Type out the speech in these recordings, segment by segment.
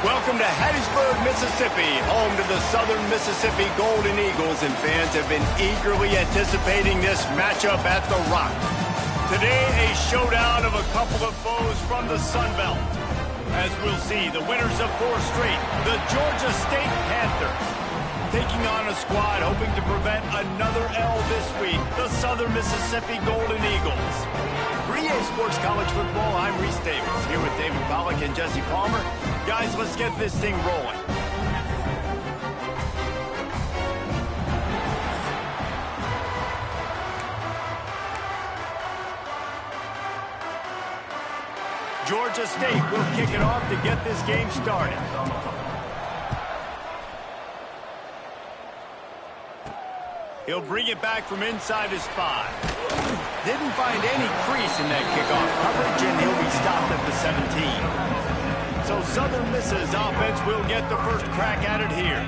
Welcome to Hattiesburg, Mississippi, home to the Southern Mississippi Golden Eagles, and fans have been eagerly anticipating this matchup at the Rock. Today, a showdown of a couple of foes from the Sun Belt. As we'll see, the winners of 4 straight, the Georgia State Panthers, taking on a squad hoping to prevent another L this week, the Southern Mississippi Golden Eagles. For EA Sports College Football, I'm Reese Davis, here with David Pollack and Jesse Palmer. Guys, let's get this thing rolling. Georgia State will kick it off to get this game started. He'll bring it back from inside his 5. Didn't find any crease in that kickoff coverage, and he'll be stopped at the 17. So Southern Miss's offense will get the first crack at it here.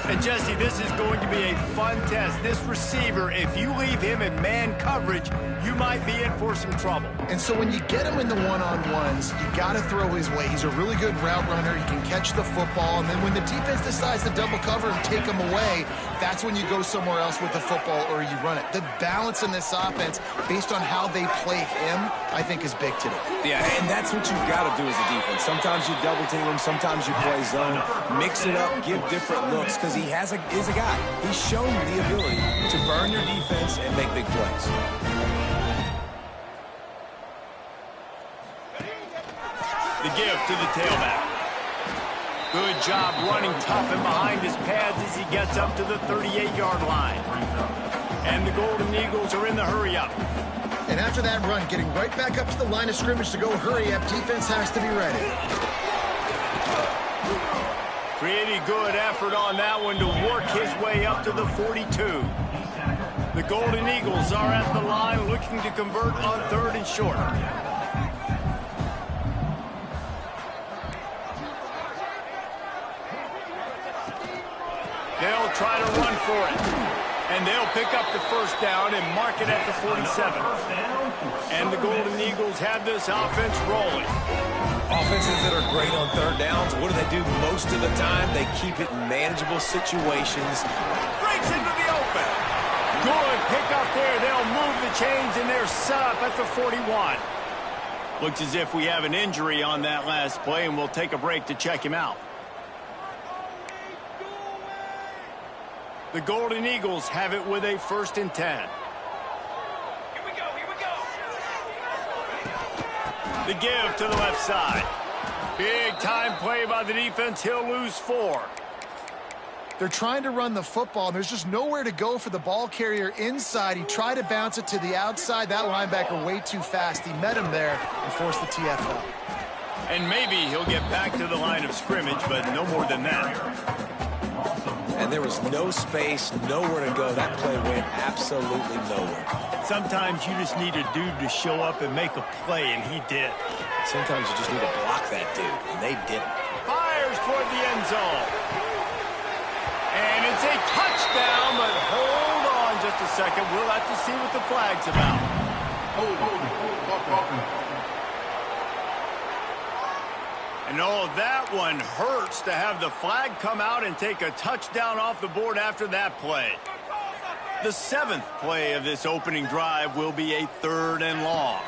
And Jesse, this is going to be a fun test. This receiver, if you leave him in man coverage, you might be in for some trouble. And so when you get him in the one-on-ones, you got to throw his way. He's a really good route runner. He can catch the football. And then when the defense decides to double cover and take him away, that's when you go somewhere else with the football or you run it. The balance in this offense, based on how they play him, I think is big today. Yeah, and that's what you've got to do as a defense. Sometimes you double team him, sometimes you play zone. Mix it up, give different looks, because he is a guy. He's shown the ability to burn your defense and make big plays. The give to the tailback. Good job running tough and behind his pads as he gets up to the 38-yard line. And the Golden Eagles are in the hurry-up. And after that run, getting right back up to the line of scrimmage to go hurry-up, defense has to be ready. Pretty good effort on that one to work his way up to the 42. The Golden Eagles are at the line looking to convert on 3rd and short. They'll try to run for it. And they'll pick up the first down and mark it at the 47. And the Golden Eagles have this offense rolling. Offenses that are great on 3rd downs, what do? Most of the time, they keep it in manageable situations. Breaks into the open. Good pick up there. They'll move the chains, and they're set up at the 41. Looks as if we have an injury on that last play, and we'll take a break to check him out. The Golden Eagles have it with a 1st and 10. Here we go. The give to the left side. Big time play by the defense. He'll lose 4. They're trying to run the football, and there's just nowhere to go for the ball carrier inside. He tried to bounce it to the outside. That linebacker way too fast. He met him there and forced the TFL. And maybe he'll get back to the line of scrimmage, but no more than that. And there was no space, nowhere to go. That play went absolutely nowhere. Sometimes you just need a dude to show up and make a play, and he did. Sometimes you just need to block that dude, and they didn't. Fires toward the end zone. And it's a touchdown, but hold on just a second. We'll have to see what the flag's about. And oh, that one hurts to have the flag come out and take a touchdown off the board after that play. The 7th play of this opening drive will be a 3rd and long.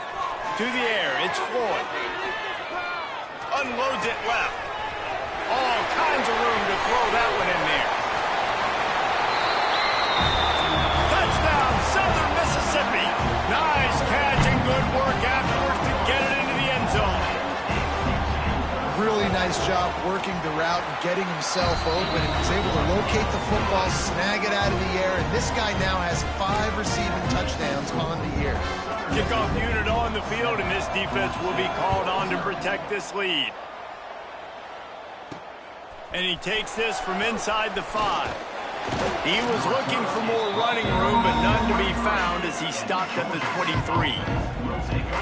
To the air, it's Floyd. Unloads it left. All kinds of room to throw that one in there. Touchdown, Southern Mississippi. Nice catch and good work afterwards to get it into the end zone. Really nice job working the route and getting himself open. He was able to locate the football, snag it out of the air, and this guy now has 5 receiving touchdowns on the year. Kickoff unit on the field, and this defense will be called on to protect this lead. And he takes this from inside the 5. He was looking for more running room, but none to be found as he stopped at the 23.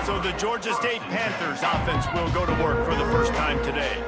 So the Georgia State Panthers offense will go to work for the first time today.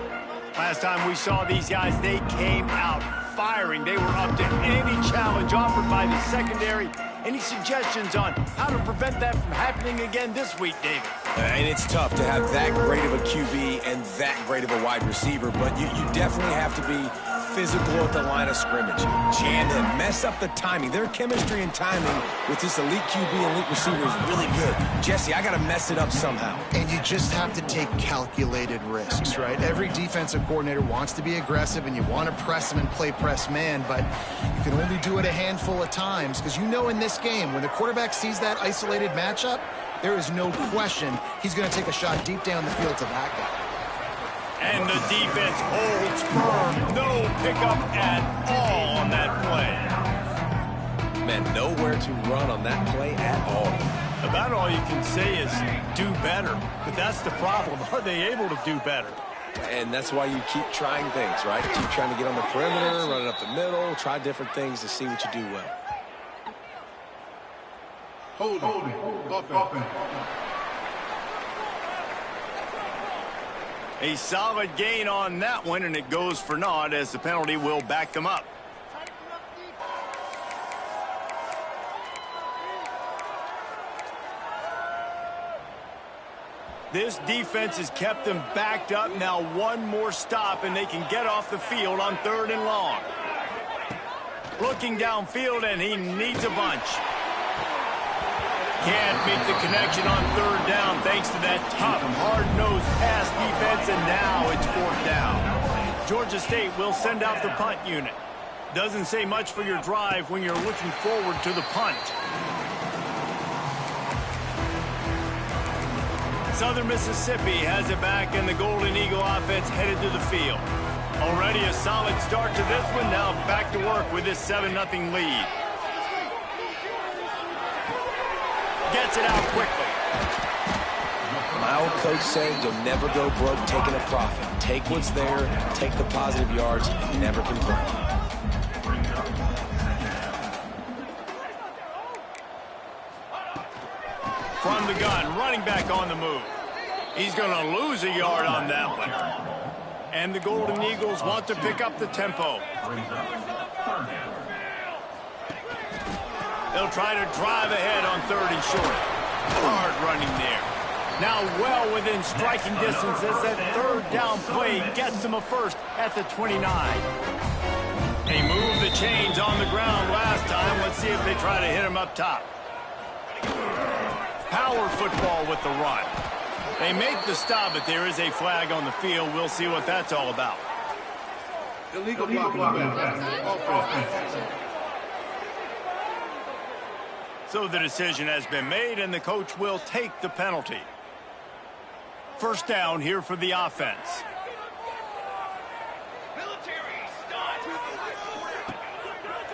Last time we saw these guys, they came out firing. They were up to any challenge offered by the secondary. Any suggestions on how to prevent that from happening again this week, David? And it's tough to have that great of a QB and that great of a wide receiver, but you definitely have to be physical at the line of scrimmage. Jam in, mess up the timing. Their chemistry and timing with this elite QB and elite receiver is really good. Jesse, I got to mess it up somehow. And you just have to take calculated risks, right? Every defensive coordinator wants to be aggressive, and you want to press them and play press man, but you can only do it a handful of times because you know in this game, when the quarterback sees that isolated matchup, there is no question he's going to take a shot deep down the field to that guy. And the defense holds firm. No pickup at all on that play. Man, nowhere to run on that play at all. About all you can say is do better. But that's the problem. Are they able to do better? And that's why you keep trying things, right? Keep trying to get on the perimeter, run it up the middle, try different things to see what you do well. Holding. Offense. A solid gain on that one, and it goes for naught as the penalty will back them up. This defense has kept them backed up. Now one more stop, and they can get off the field on 3rd and long. Looking downfield, and he needs a bunch. Can't make the connection on 3rd down thanks to that tough, hard-nosed pass defense, and now it's 4th down. Georgia State will send out the punt unit. Doesn't say much for your drive when you're looking forward to the punt. Southern Mississippi has it back, and the Golden Eagle offense headed to the field. Already a solid start to this one. Now back to work with this 7-0 lead. Gets it out quickly. My old coach said you'll never go broke taking a profit. Take what's there, take the positive yards, and never complain. From the gun, running back on the move. He's going to lose a yard on that one. And the Golden Eagles want to pick up the tempo. They'll try to drive ahead on 3rd and short. Hard running there. Now well within striking distance as that 3rd down play gets them a first at the 29. They moved the chains on the ground last time. Let's see if they try to hit him up top. Power football with the run. They make the stop, but there is a flag on the field. We'll see what that's all about. Illegal offense. So the decision has been made, and the coach will take the penalty. 1st down here for the offense.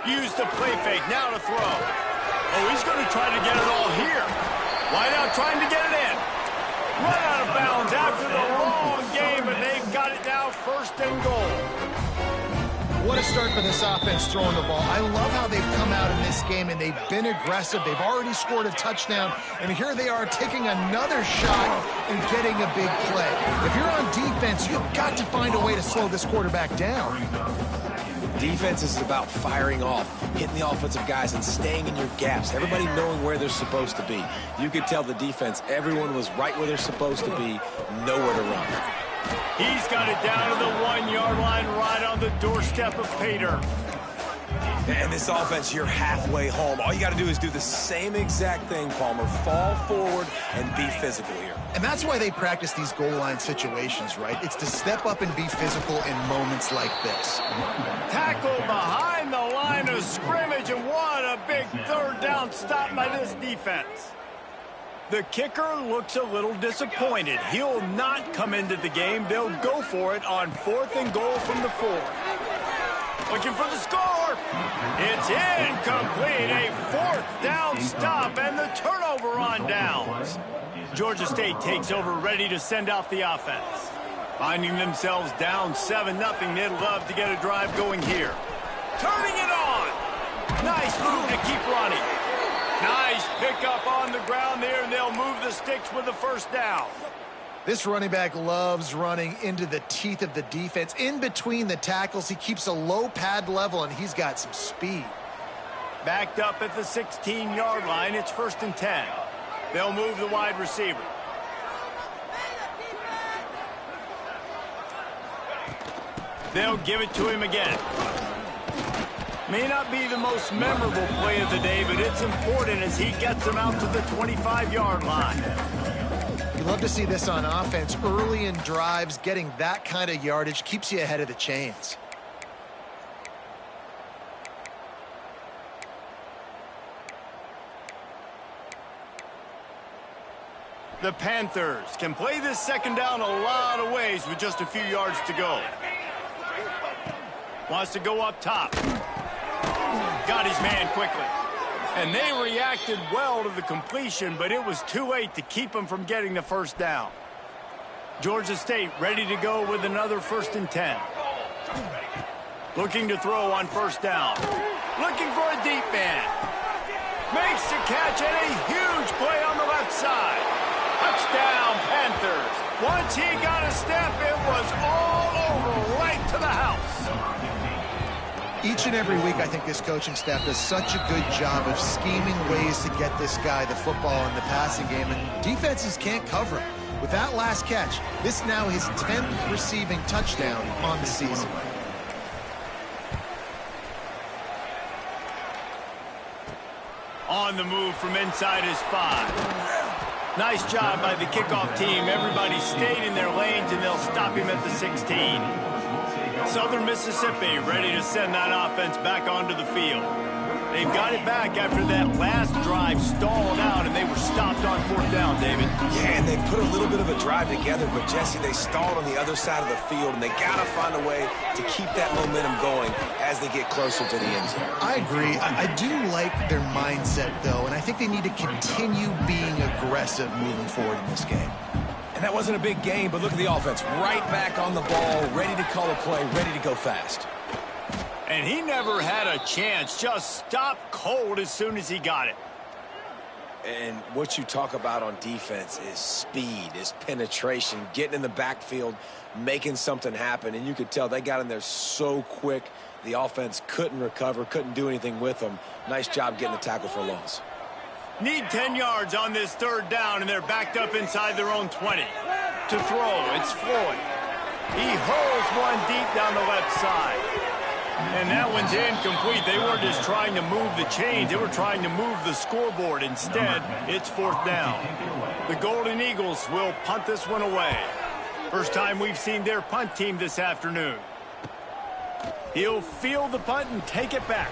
Use the play fake, now to throw. Oh, he's going to try to get it all here. Wide out trying to get it in. Run out of bounds after the long game, and they've got it now 1st and goal. What a start for this offense throwing the ball. I love how they've come out in this game, and they've been aggressive. They've already scored a touchdown, and here they are taking another shot and getting a big play. If you're on defense, you've got to find a way to slow this quarterback down. Defense is about firing off, hitting the offensive guys, and staying in your gaps. Everybody knowing where they're supposed to be. You could tell the defense, everyone was right where they're supposed to be, nowhere to run. He's got it down to the 1-yard line, right on the doorstep of Pater. And this offense, you're halfway home. All you got to do is do the same exact thing, Palmer. Fall forward and be physical here. And that's why they practice these goal line situations, right? It's to step up and be physical in moments like this. Tackle behind the line of scrimmage, and what a big 3rd down stop by this defense. The kicker looks a little disappointed. He'll not come into the game. They'll go for it on 4th and goal from the 4. Looking for the score. It's incomplete. A 4th down stop and the turnover on downs. Georgia State takes over, ready to send out the offense. Finding themselves down 7-0. They'd love to get a drive going here. Turning it on. Nice move to keep running. Nice pickup on the ground there, and they'll move the sticks with the 1st down. This running back loves running into the teeth of the defense. In between the tackles, he keeps a low pad level, and he's got some speed. Backed up at the 16-yard line, it's 1st and 10. They'll move the wide receiver. They'll give it to him again. May not be the most memorable play of the day, but it's important as he gets them out to the 25-yard line. You love to see this on offense. Early in drives, getting that kind of yardage keeps you ahead of the chains. The Panthers can play this second down a lot of ways with just a few yards to go. Wants to go up top. Got his man quickly. And they reacted well to the completion, but it was too late to keep him from getting the first down. Georgia State ready to go with another 1st and 10. Looking to throw on first down. Looking for a deep man. Makes the catch and a huge play on the left side. Touchdown, Panthers. Once he got a step, it was all over right to the house. Each and every week, I think this coaching staff does such a good job of scheming ways to get this guy the football in the passing game, and defenses can't cover him. With that last catch, this now his 10th receiving touchdown on the season. On the move from inside his 5. Nice job by the kickoff team. Everybody stayed in their lanes, and they'll stop him at the 16. Southern Mississippi ready to send that offense back onto the field. They've got it back after that last drive stalled out, and they were stopped on 4th down, David. Yeah, and they put a little bit of a drive together, but, Jesse, they stalled on the other side of the field, and they got to find a way to keep that momentum going as they get closer to the end zone. I agree. I do like their mindset, though, and I think they need to continue being aggressive moving forward in this game. And that wasn't a big game, but look at the offense. Right back on the ball, ready to call a play, ready to go fast. And he never had a chance. Just stopped cold as soon as he got it. And what you talk about on defense is speed, is penetration, getting in the backfield, making something happen. And you could tell they got in there so quick, the offense couldn't recover, couldn't do anything with them. Nice job getting the tackle for a loss. Need 10 yards on this 3rd down, and they're backed up inside their own 20. To throw, it's Floyd. He hurls one deep down the left side. And that one's incomplete. They weren't just trying to move the chains. They were trying to move the scoreboard. Instead, it's 4th down. The Golden Eagles will punt this one away. First time we've seen their punt team this afternoon. He'll field the punt and take it back.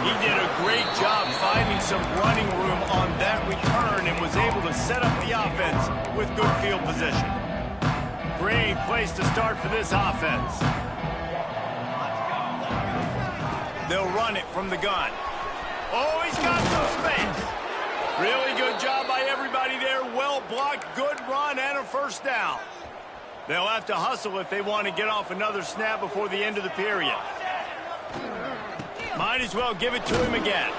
He did a great job finding some running room on that return and was able to set up the offense with good field position. Great place to start for this offense. They'll run it from the gun. Oh, he's got some space. Really good job by everybody there. Well blocked, good run, and a 1st down. They'll have to hustle if they want to get off another snap before the end of the period. Might as well give it to him again.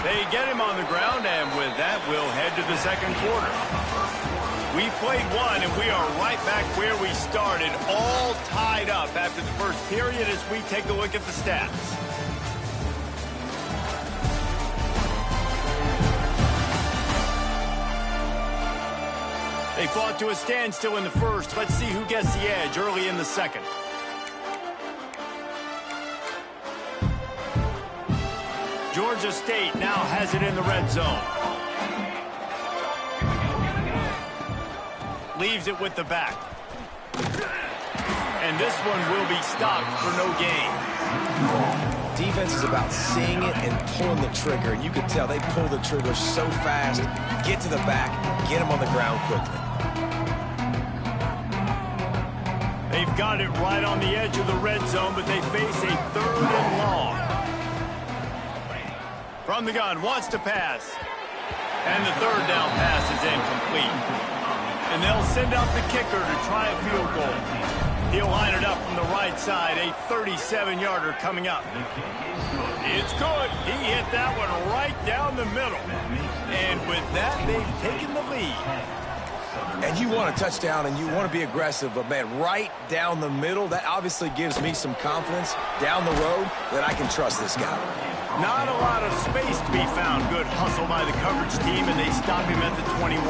They get him on the ground, and with that, we'll head to the 2nd quarter. We played one, and we are right back where we started, all tied up after the 1st period as we take a look at the stats. They fought to a standstill in the 1st. Let's see who gets the edge early in the 2nd. Georgia State now has it in the red zone. Leaves it with the back. And this one will be stopped for no gain. Defense is about seeing it and pulling the trigger. And you can tell they pull the trigger so fast, get to the back, get them on the ground quickly. They've got it right on the edge of the red zone, but they face a 3rd and long. From the gun, wants to pass. And the 3rd down pass is incomplete. And they'll send out the kicker to try a field goal. He'll line it up from the right side, a 37-yarder coming up. It's good. He hit that one right down the middle. And with that, they've taken the lead. And you want a touchdown and you want to be aggressive, but, man, right down the middle, that obviously gives me some confidence down the road that I can trust this guy. Not a lot of space to be found. Good hustle by the coverage team, and they stop him at the 21.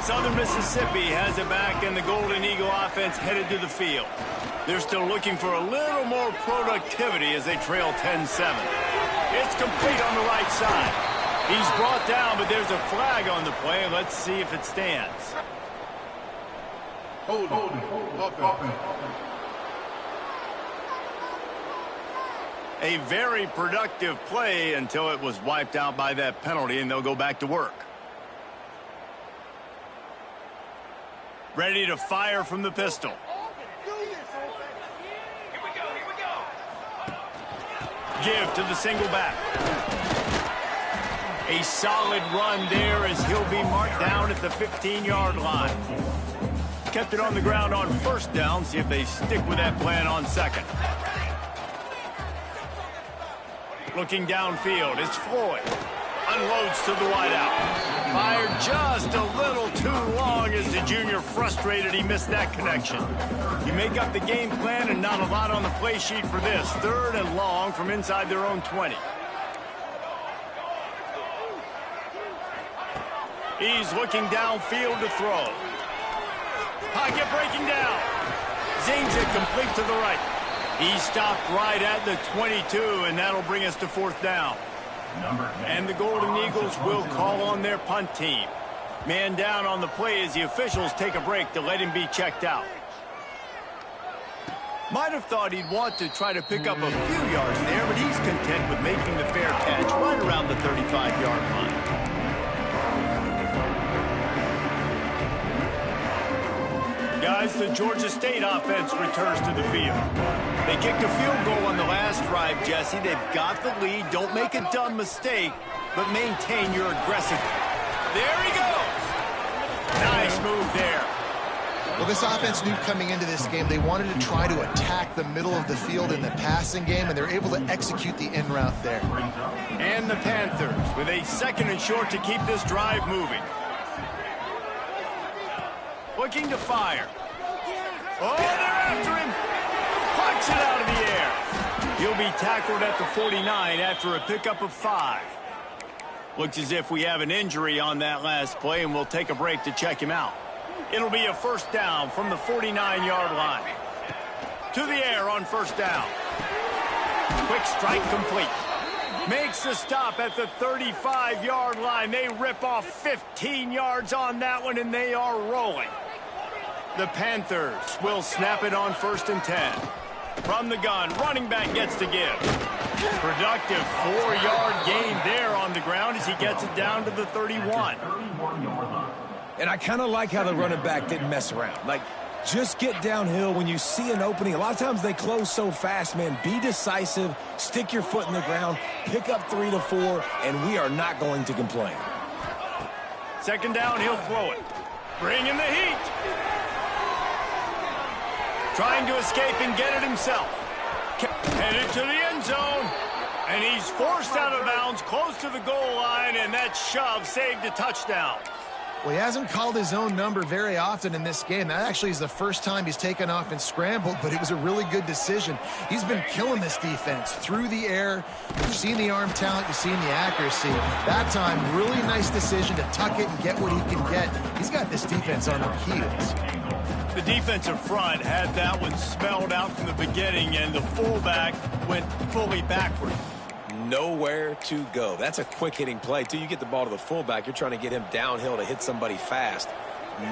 Southern Mississippi has it back, and the Golden Eagle offense headed to the field. They're still looking for a little more productivity as they trail 10-7. It's complete on the right side. He's brought down, but there's a flag on the play. Let's see if it stands. Hold offense. A very productive play until it was wiped out by that penalty, and they'll go back to work. Ready to fire from the pistol. Here we go. Give to the single back. A solid run there as he'll be marked down at the 15-yard line. Kept it on the ground on first down. See if they stick with that plan on second. Looking downfield, it's Floyd. Unloads to the wideout. Fired just a little too long as the junior frustrated he missed that connection. You make up the game plan and not a lot on the play sheet for this. 3rd and long from inside their own 20. He's looking downfield to throw. Pocket breaking down. Zings it complete to the right. He stopped right at the 22, and that'll bring us to 4th down. And the Golden Eagles will call on their punt team. Man down on the play as the officials take a break to let him be checked out. Might have thought he'd want to try to pick up a few yards there, but he's content with making the fair catch right around the 35-yard line. Guys, the Georgia State offense returns to the field. They kicked a field goal on the last drive, Jesse. They've got the lead. Don't make a dumb mistake, but maintain your aggressive. There he goes. Nice move there. Well, this offense knew coming into this game they wanted to try to attack the middle of the field in the passing game, and they're able to execute the in route there. And the Panthers with a 2nd and short to keep this drive moving. Looking to fire. Oh, they're after him. Plucks it out of the air. He'll be tackled at the 49 after a pickup of 5. Looks as if we have an injury on that last play, and we'll take a break to check him out. It'll be a 1st down from the 49-yard line. To the air on 1st down. Quick strike complete. Makes the stop at the 35-yard line. They rip off 15 yards on that one, and they are rolling. The Panthers will snap it on 1st and 10. From the gun, running back gets to give. Productive 4-yard gain there on the ground as he gets it down to the 31. And I kind of like how the running back didn't mess around. Like, just get downhill when you see an opening. A lot of times they close so fast, man. Be decisive, stick your foot in the ground, pick up 3 to 4, and we are not going to complain. 2nd down, he'll throw it. Bring in the heat. Trying to escape and get it himself. Headed to the end zone. And he's forced out of bounds close to the goal line, and that shove saved a touchdown. Well, he hasn't called his own number very often in this game. That actually is the first time he's taken off and scrambled, but it was a really good decision. He's been killing this defense through the air. You've seen the arm talent, you've seen the accuracy. That time, really nice decision to tuck it and get what he can get. He's got this defense on their heels. The defensive front had that one spelled out from the beginning, and the fullback went fully backward. Nowhere to go. That's a quick-hitting play. Till you get the ball to the fullback, you're trying to get him downhill to hit somebody fast.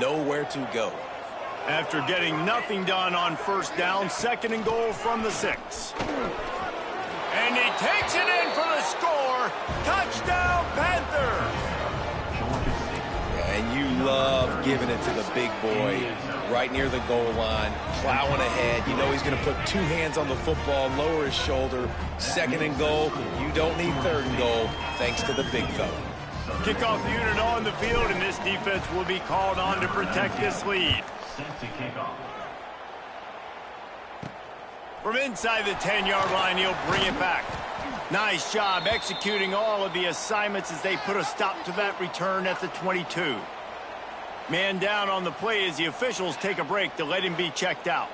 Nowhere to go. After getting nothing done on 1st down, 2nd and goal from the 6. And he takes it in for the score. Touchdown, Panthers! And you love giving it to the big boy right near the goal line, plowing ahead. You know he's going to put 2 hands on the football, lower his shoulder. 2nd and goal. You don't need 3rd and goal, thanks to the big fella. Kickoff unit on the field, and this defense will be called on to protect this lead. From inside the 10-yard line, he'll bring it back. Nice job executing all of the assignments as they put a stop to that return at the 22. Man down on the play as the officials take a break to let him be checked out.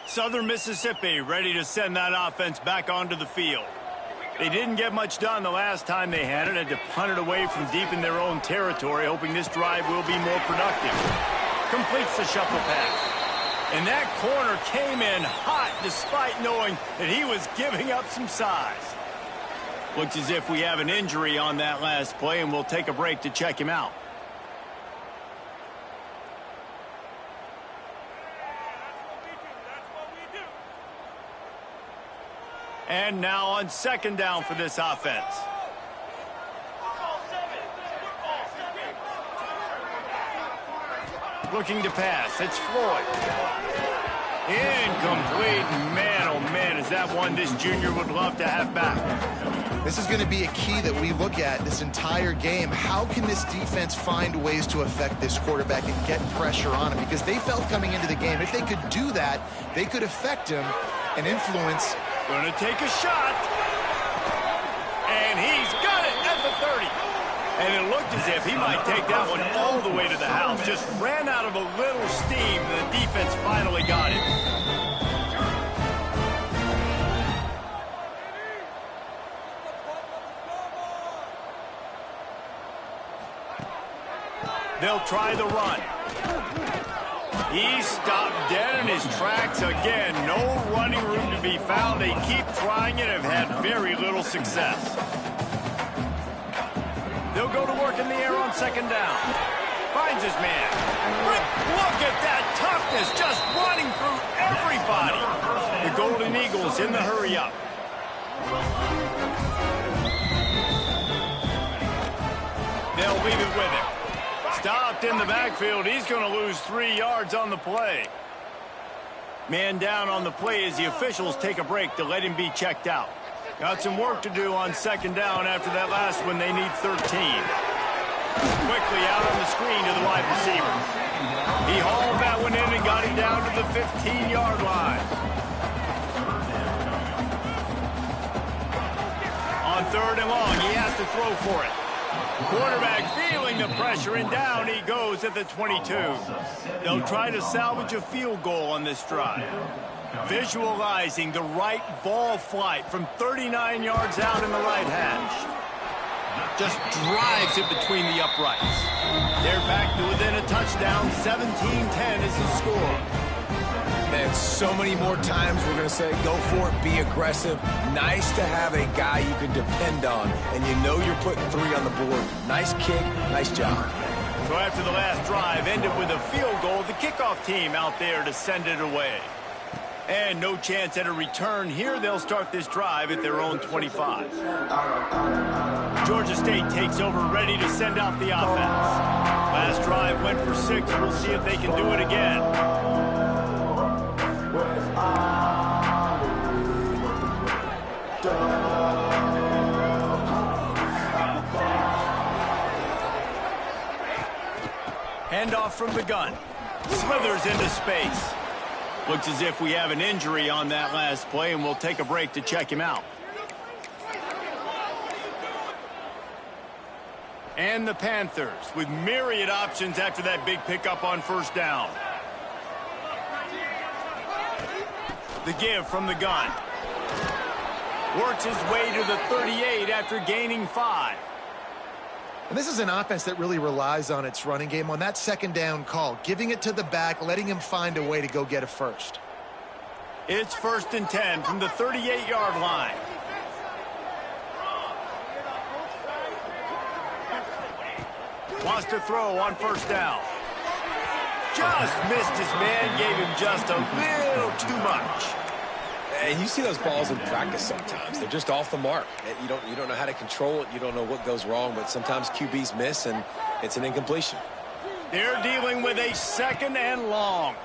Southern Mississippi ready to send that offense back onto the field. Here we They didn't get much done the last time they had it. Had to punt it away from deep in their own territory, hoping this drive will be more productive. Completes the shuffle pass. And that corner came in hot despite knowing that he was giving up some size. Looks as if we have an injury on that last play, and we'll take a break to check him out. And now on second down for this offense. Looking to pass. It's Floyd. Incomplete. Man, oh man, is that one this junior would love to have back. This is going to be a key that we look at this entire game. How can this defense find ways to affect this quarterback and get pressure on him? Because they felt coming into the game, if they could do that, they could affect him and influence. Going to take a shot. And he's got it at the 30. And it looked as if he might take that one all the way to the house. Just ran out of a little steam, and the defense finally got it. They'll try the run. He stopped dead in his tracks again. No running room to be found. They keep trying it and have had very little success. They'll go to work in the air on second down. Finds his man. Look at that toughness, just running through everybody. The Golden Eagles in the hurry-up. They'll leave it with him. Stopped in the backfield. He's going to lose 3 yards on the play. Man down on the play as the officials take a break to let him be checked out. Got some work to do on second down after that last one. They need 13. Quickly out on the screen to the wide receiver. He hauled that one in and got him down to the 15-yard line. On third and long, he has to throw for it. Quarterback feeling the pressure, and down he goes at the 22. They'll try to salvage a field goal on this drive. Visualizing the right ball flight from 39 yards out in the right hash. Just drives it between the uprights. They're back to within a touchdown. 17-10 is the score. Man, so many more times we're going to say, go for it, be aggressive. Nice to have a guy you can depend on, and you know you're putting 3 on the board. Nice kick, nice job. So after the last drive ended with a field goal, the kickoff team out there to send it away. And no chance at a return here. They'll start this drive at their own 25. Georgia State takes over, ready to send out the offense. Last drive went for 6. We'll see if they can do it again. Handoff from the gun. Slithers into space. Looks as if we have an injury on that last play, and we'll take a break to check him out. And the Panthers with myriad options after that big pickup on first down. The give from the gun. Works his way to the 38 after gaining 5. And this is an offense that really relies on its running game on that second down call, giving it to the back, letting him find a way to go get a first. It's 1st and 10 from the 38-yard line. Wants to throw on first down. Just missed his man, gave him just a little too much. And you see those balls in practice sometimes. They're just off the mark. You don't know how to control it. You don't know what goes wrong, but sometimes QBs miss, and it's an incompletion. They're dealing with a second and long.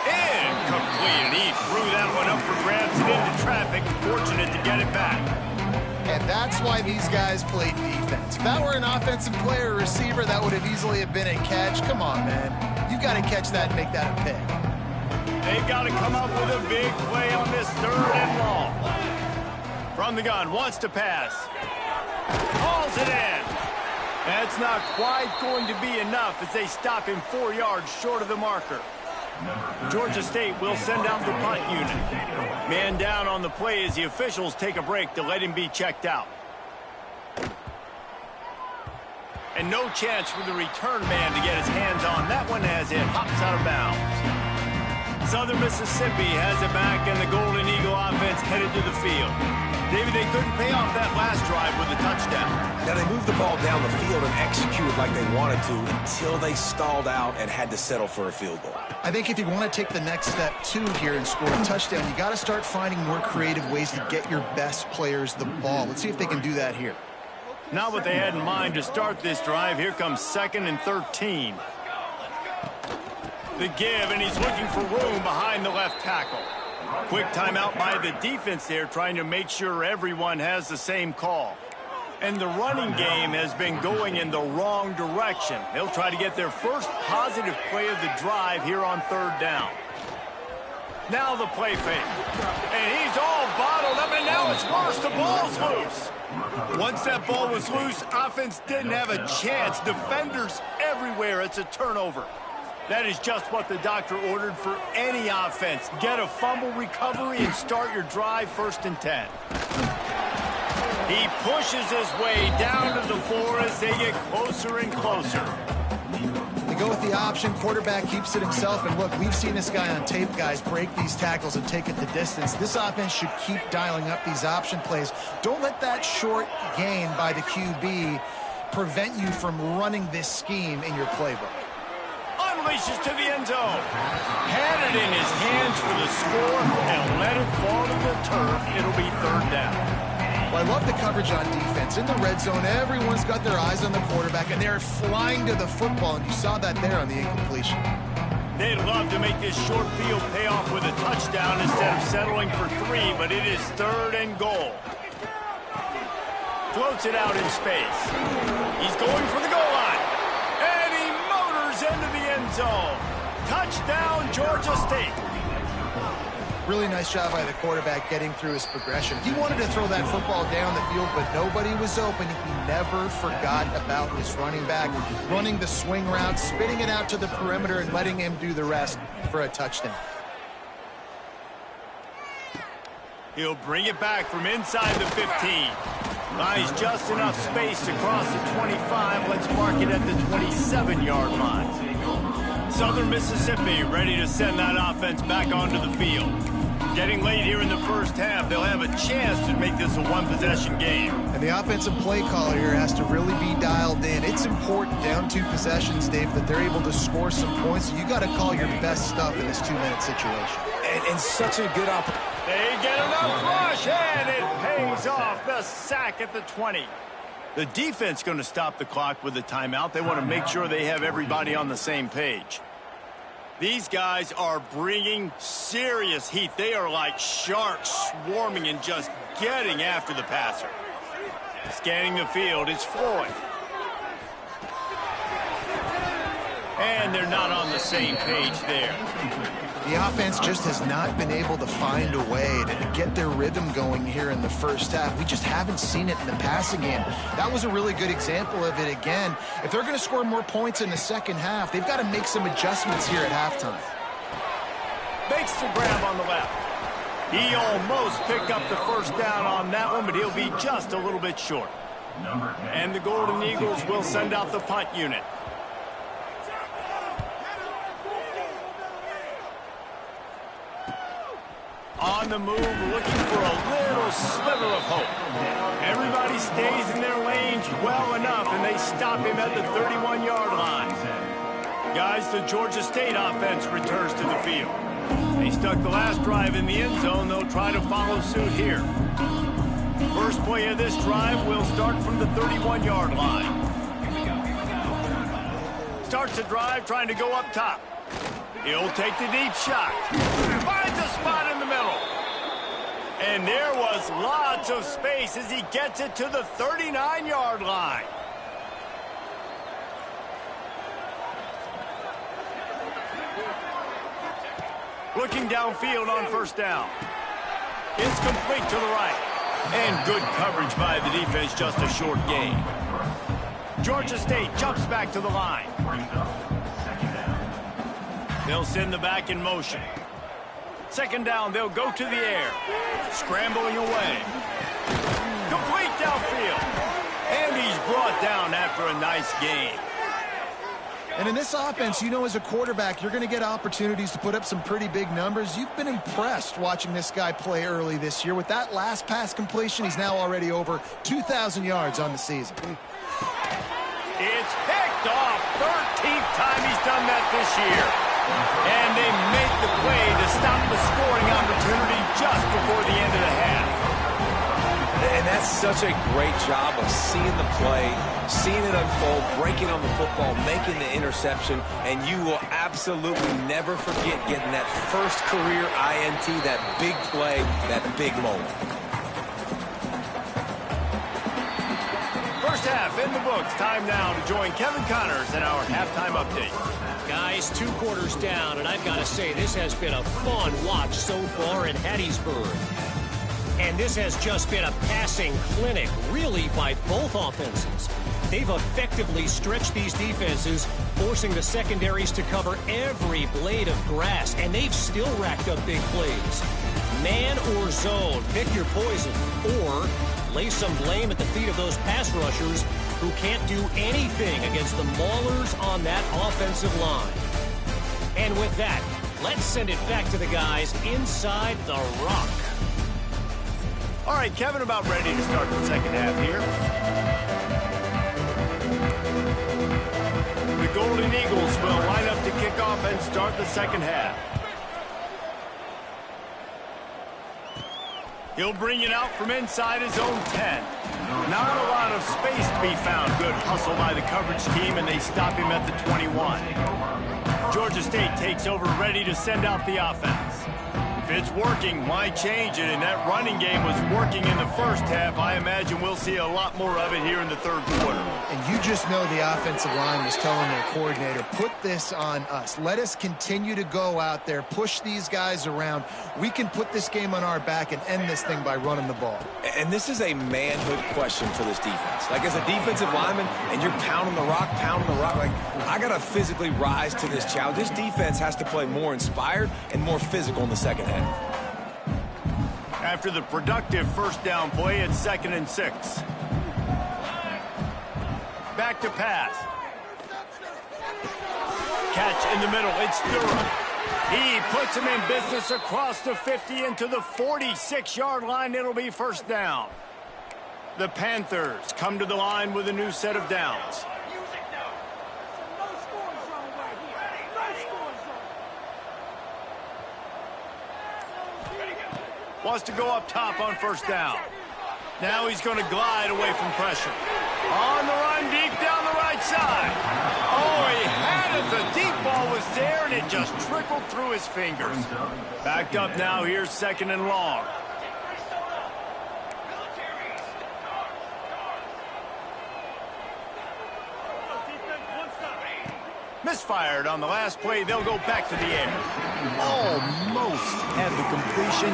Incomplete. He threw that one up for grabs and into traffic. Fortunate to get it back. And that's why these guys play defense. If that were an offensive player or receiver, that would have easily have been a catch. Come on, man. You got to catch that and make that a pick. They've got to come up with a big play on this third and long. From the gun, wants to pass. Hauls it in. That's not quite going to be enough as they stop him 4 yards short of the marker. Georgia State will send out the punt unit. Man down on the play as the officials take a break to let him be checked out. And no chance for the return man to get his hands on that one as it hops out of bounds. Southern Mississippi has it back, and the Golden Eagle offense headed to the field. David, they couldn't pay off that last drive with a touchdown. Now, they moved the ball down the field and executed like they wanted to until they stalled out and had to settle for a field goal. I think if you want to take the next step, too, here and score a touchdown, you got to start finding more creative ways to get your best players the ball. Let's see if they can do that here. Not what they had in mind to start this drive. Here comes 2nd and 13. The give, and he's looking for room behind the left tackle. Quick timeout by the defense there, trying to make sure everyone has the same call. And the running game has been going in the wrong direction. They'll try to get their first positive play of the drive here on 3rd down. Now the play fake. And he's all bottled up, and now it's worse. The ball's loose. Once that ball was loose, offense didn't have a chance. Defenders everywhere. It's a turnover. That is just what the doctor ordered for any offense. Get a fumble recovery and start your drive 1st and 10. He pushes his way down to the floor as they get closer and closer. They go with the option. Quarterback keeps it himself. And look, we've seen this guy on tape, guys, break these tackles and take it the distance. This offense should keep dialing up these option plays. Don't let that short gain by the QB prevent you from running this scheme in your playbook. Unleashes to the end zone. Had it in his hands for the score and let it fall to the turf. It'll be 3rd down. Well, I love the coverage on defense. In the red zone, everyone's got their eyes on the quarterback, and they're flying to the football, and you saw that there on the incompletion. They'd love to make this short field pay off with a touchdown instead of settling for 3, but it is 3rd and goal. Floats it out in space. He's going for the goal line. And he motors into the end zone. Touchdown, Georgia State. Really nice job by the quarterback getting through his progression. He wanted to throw that football down the field, but nobody was open. He never forgot about his running back, running the swing route, spitting it out to the perimeter, and letting him do the rest for a touchdown. He'll bring it back from inside the 15. Buys just enough space to cross the 25. Let's mark it at the 27-yard line. Southern Mississippi ready to send that offense back onto the field. Getting late here in the first half, they'll have a chance to make this a one-possession game. And the offensive play caller here has to really be dialed in. It's important down 2 possessions, Dave, that they're able to score some points. You got to call your best stuff in this 2-minute situation. And such a good opportunity. They get enough rush, and it pays off. The sack at the 20. The defense going to stop the clock with a timeout. They want to make sure they have everybody on the same page. These guys are bringing serious heat. They are like sharks swarming and just getting after the passer. Scanning the field, it's Floyd. And they're not on the same page there. The offense just has not been able to find a way to get their rhythm going here in the first half. We just haven't seen it in the passing game. That was a really good example of it again. If they're going to score more points in the second half, they've got to make some adjustments here at halftime. Makes the grab on the left. He almost picked up the first down on that one, but he'll be just a little bit short. And the Golden Eagles will send out the punt unit. On the move, looking for a little sliver of hope. Everybody stays in their lanes well enough, and they stop him at the 31-yard line. Guys, the Georgia State offense returns to the field. They stuck the last drive in the end zone. They'll try to follow suit here. First play of this drive will start from the 31-yard line. Starts the drive trying to go up top. He'll take the deep shot. Finds a spot in the middle. And there was lots of space as he gets it to the 39-yard line. Looking downfield on first down. It's complete to the right. And good coverage by the defense, just a short gain. Georgia State jumps back to the line. They'll send the back in motion. Second down, they'll go to the air. Scrambling away. Complete downfield. And he's brought down after a nice gain. And in this offense, you know, as a quarterback, you're going to get opportunities to put up some pretty big numbers. You've been impressed watching this guy play early this year. With that last pass completion, he's now already over 2,000 yards on the season. It's picked off. 13th time he's done that this year. And they make the play to stop the scoring opportunity just before the end of the half. And that's such a great job of seeing the play, seeing it unfold, breaking on the football, making the interception, and you will absolutely never forget getting that first career INT, that big play, that big moment. First half in the books. Time now to join Kevin Connors in our halftime update. Guys, 2 quarters down, and I've got to say, this has been a fun watch so far in Hattiesburg. And this has just been a passing clinic, really, by both offenses. They've effectively stretched these defenses, forcing the secondaries to cover every blade of grass, and they've still racked up big plays. Man or zone, pick your poison, or lay some blame at the feet of those pass rushers who can't do anything against the maulers on that offensive line. And with that, let's send it back to the guys inside the rock. All right, Kevin, about ready to start the second half here. The Golden Eagles will line up to kick off and start the second half. He'll bring it out from inside his own 10. Not a lot of space to be found. Good hustle by the coverage team, and they stop him at the 21. Georgia State takes over, ready to send out the offense. If it's working, why change it? And that running game was working in the first half. I imagine we'll see a lot more of it here in the third quarter. And you just know the offensive line was telling their coordinator, put this on us. Let us continue to go out there, push these guys around. We can put this game on our back and end this thing by running the ball. And this is a manhood question for this defense. Like, as a defensive lineman, and you're pounding the rock, like, I got to physically rise to this challenge. This defense has to play more inspired and more physical in the second half. After the productive first down play, it's 2nd and 6. Back to pass. Catch in the middle. It's Durham. He puts him in business across the 50 into the 46-yard line. It'll be first down. The Panthers come to the line with a new set of downs. Wants to go up top on first down. Now he's going to glide away from pressure. On the run, deep down the right side. Oh, he had it. The deep ball was there, and it just trickled through his fingers. Backed up now. Here's 2nd and long. Misfired on the last play. They'll go back to the air. Almost had the completion.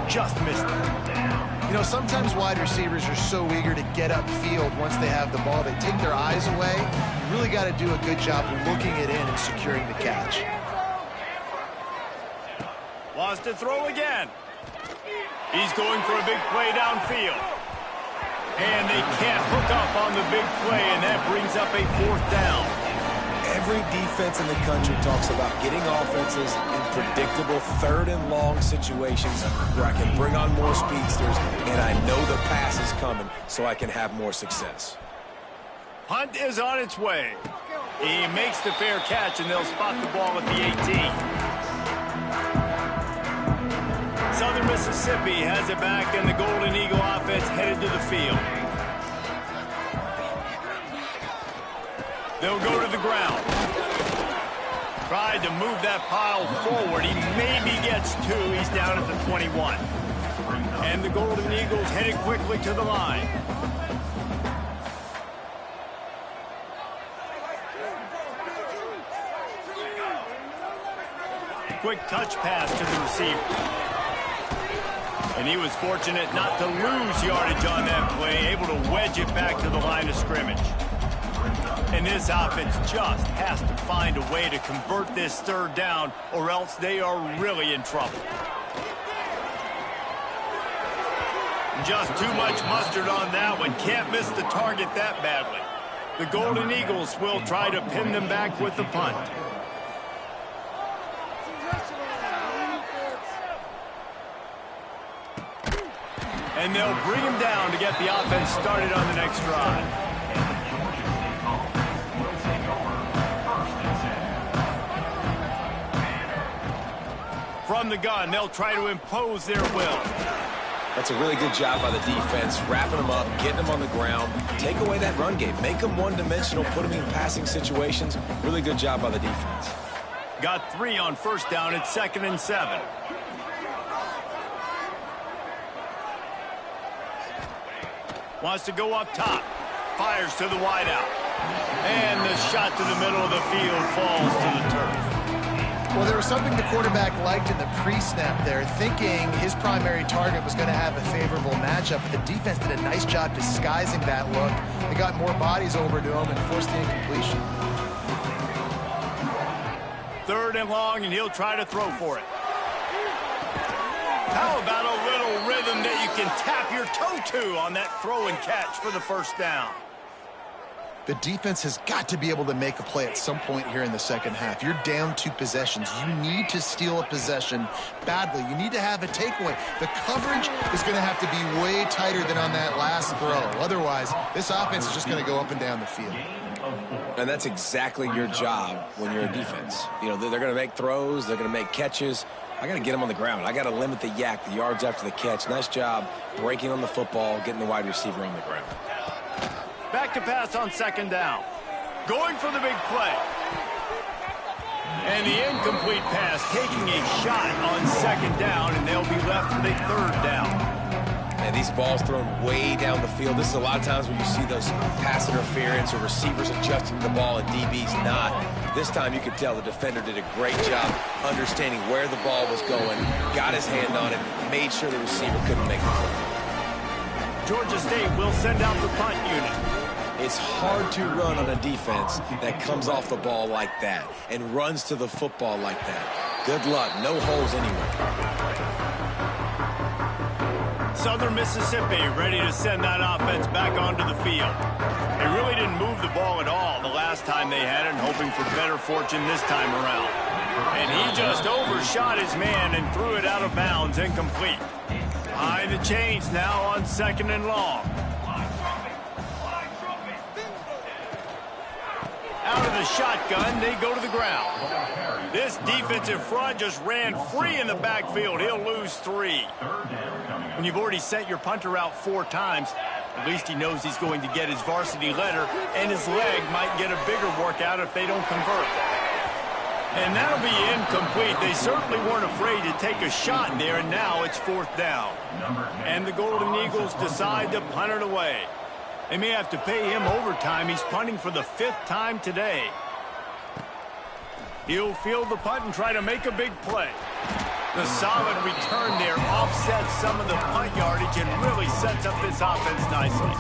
Just missed it. You know, sometimes wide receivers are so eager to get upfield once they have the ball. They take their eyes away. You really got to do a good job looking it in and securing the catch. Wants to throw again. He's going for a big play downfield. And they can't hook up on the big play, and that brings up a 4th down. Every defense in the country talks about getting offenses in predictable 3rd and long situations where I can bring on more speedsters and I know the pass is coming so I can have more success. Hunt is on its way. He makes the fair catch, and they'll spot the ball at the 18. Southern Mississippi has it back, and the Golden Eagle offense headed to the field. They'll go to the ground. Tried to move that pile forward. He maybe gets 2. He's down at the 21. And the Golden Eagles headed quickly to the line. Quick touch pass to the receiver. And he was fortunate not to lose yardage on that play, able to wedge it back to the line of scrimmage. And this offense just has to find a way to convert this third down, or else they are really in trouble. Just too much mustard on that one. Can't miss the target that badly. The Golden Eagles will try to pin them back with the punt. And they'll bring him down to get the offense started on the next drive. From the gun, they'll try to impose their will. That's a really good job by the defense, wrapping them up, getting them on the ground. Take away that run game. Make them one-dimensional, put them in passing situations. Really good job by the defense. Got 3 on first down at 2nd and 7. Wants to go up top. Fires to the wideout. And the shot to the middle of the field falls to the turf. Well, there was something the quarterback liked in the pre-snap there, thinking his primary target was going to have a favorable matchup, but the defense did a nice job disguising that look. They got more bodies over to him and forced the incompletion. 3rd and long, and he'll try to throw for it. How about a little rhythm that you can tap your toe to on that throw and catch for the first down? The defense has got to be able to make a play at some point here in the second half. You're down 2 possessions. You need to steal a possession badly. You need to have a takeaway. The coverage is going to have to be way tighter than on that last throw. Otherwise, this offense is just going to go up and down the field. And that's exactly your job when you're a defense. You know, they're going to make throws. They're going to make catches. I got to get them on the ground. I got to limit the yak, the yards after the catch. Nice job breaking on the football, getting the wide receiver on the ground. Back to pass on 2nd down. Going for the big play. And the incomplete pass taking a shot on 2nd down, and they'll be left with a 3rd down. And these balls thrown way down the field. This is a lot of times where you see those pass interference or receivers adjusting the ball and DBs not. This time you could tell the defender did a great job understanding where the ball was going, got his hand on it, made sure the receiver couldn't make the play. Georgia State will send out the punt unit. It's hard to run on a defense that comes off the ball like that and runs to the football like that. Good luck. No holes anywhere. Southern Mississippi ready to send that offense back onto the field. They really didn't move the ball at all the last time they had it, hoping for better fortune this time around. And he just overshot his man and threw it out of bounds, incomplete. Behind the chains now on 2nd and long. Out of the shotgun, they go to the ground. This defensive front just ran free in the backfield. He'll lose 3. When you've already sent your punter out 4 times, at least he knows he's going to get his varsity letter, and his leg might get a bigger workout if they don't convert. And that'll be incomplete. They certainly weren't afraid to take a shot there, and now it's 4th down. And the Golden Eagles decide to punt it away. They may have to pay him overtime. He's punting for the 5th time today. He'll field the punt and try to make a big play. The solid return there offsets some of the punt yardage and really sets up this offense nicely.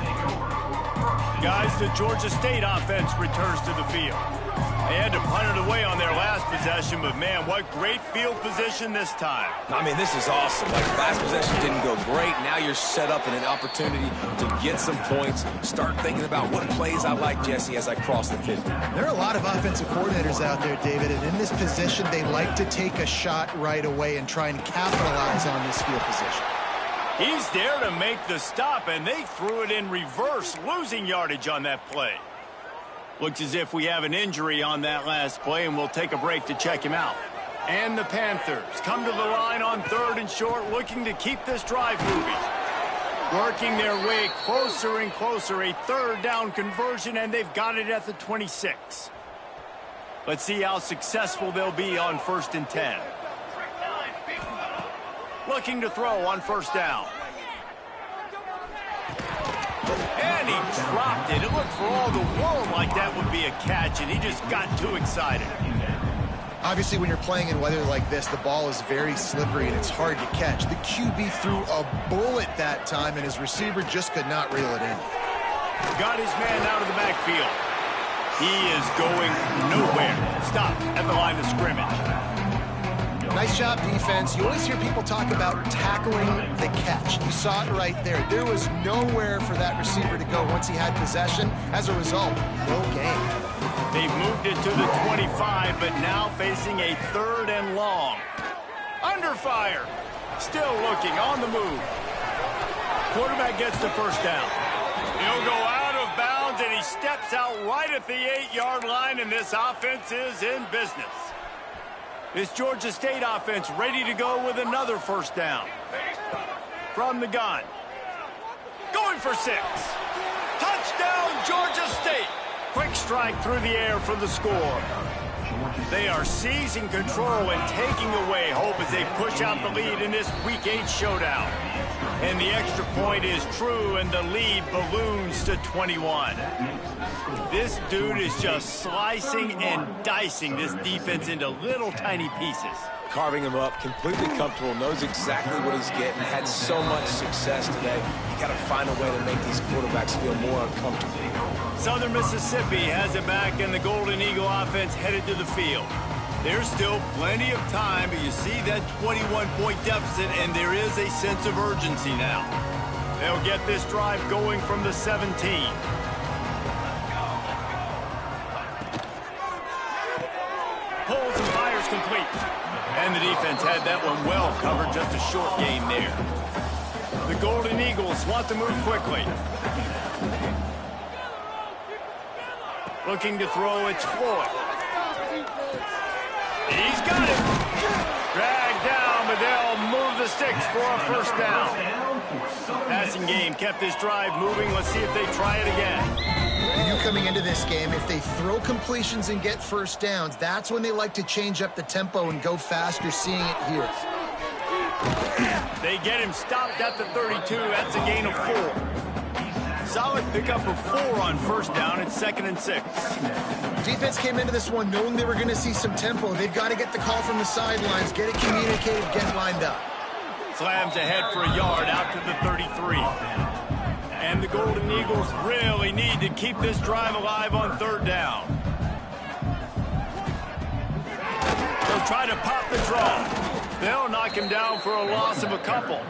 Guys, the Georgia State offense returns to the field. They had to punt it away on their last possession, but man, what great field position this time. I mean, this is awesome. Like, last possession didn't go great. Now you're set up in an opportunity to get some points. Start thinking about what plays I like, Jesse, as I cross the 50. There are a lot of offensive coordinators out there, David, and in this position, they like to take a shot right away and try and capitalize on this field position. He's there to make the stop, and they threw it in reverse, losing yardage on that play. Looks as if we have an injury on that last play, and we'll take a break to check him out. And the Panthers come to the line on 3rd and short, looking to keep this drive moving. Working their way closer and closer, a 3rd down conversion, and they've got it at the 26. Let's see how successful they'll be on 1st and 10. Looking to throw on 1st down. And he dropped it. It looked for all the world like that would be a catch, and he just got too excited. Obviously, when you're playing in weather like this, the ball is very slippery, and it's hard to catch. The QB threw a bullet that time, and his receiver just could not reel it in. Got his man out of the backfield. He is going nowhere. Stop at the line of scrimmage. Nice job, defense. You always hear people talk about tackling the catch. You saw it right there. There was nowhere for that receiver to go once he had possession. As a result, no gain. They've moved it to the 25, but now facing a 3rd and long. Under fire. Still looking on the move. Quarterback gets the first down. He'll go out of bounds, and he steps out right at the 8-yard line, and this offense is in business. This Georgia State offense ready to go with another first down. From the gun. Going for 6. Touchdown, Georgia State. Quick strike through the air for the score. They are seizing control and taking away hope as they push out the lead in this Week 8 showdown. And the extra point is true, and the lead balloons to 21. This dude is just slicing and dicing this defense into little tiny pieces. Carving him up, completely comfortable, knows exactly what he's getting, had so much success today. You got to find a way to make these quarterbacks feel more uncomfortable. Southern Mississippi has it back, and the Golden Eagle offense headed to the field. There's still plenty of time, but you see that 21-point deficit, and there is a sense of urgency now. They'll get this drive going from the 17. Pulls and fires complete. And the defense had that one well covered, just a short gain there. The Golden Eagles want to move quickly. Looking to throw, it's Floyd. He's got it. Dragged down, but they'll move the sticks for a first down. Passing game kept this drive moving. Let's see if they try it again. You knew coming into this game, if they throw completions and get first downs, that's when they like to change up the tempo and go fast. You're seeing it here. They get him stopped at the 32. That's a gain of 4. Solid pickup of 4 on first down. It's 2nd and 6. Defense came into this one knowing they were going to see some tempo. They've got to get the call from the sidelines, get it communicated, get lined up. Slams ahead for a yard out to the 33. And the Golden Eagles really need to keep this drive alive on 3rd down. They'll try to pop the draw. They'll knock him down for a loss of a couple.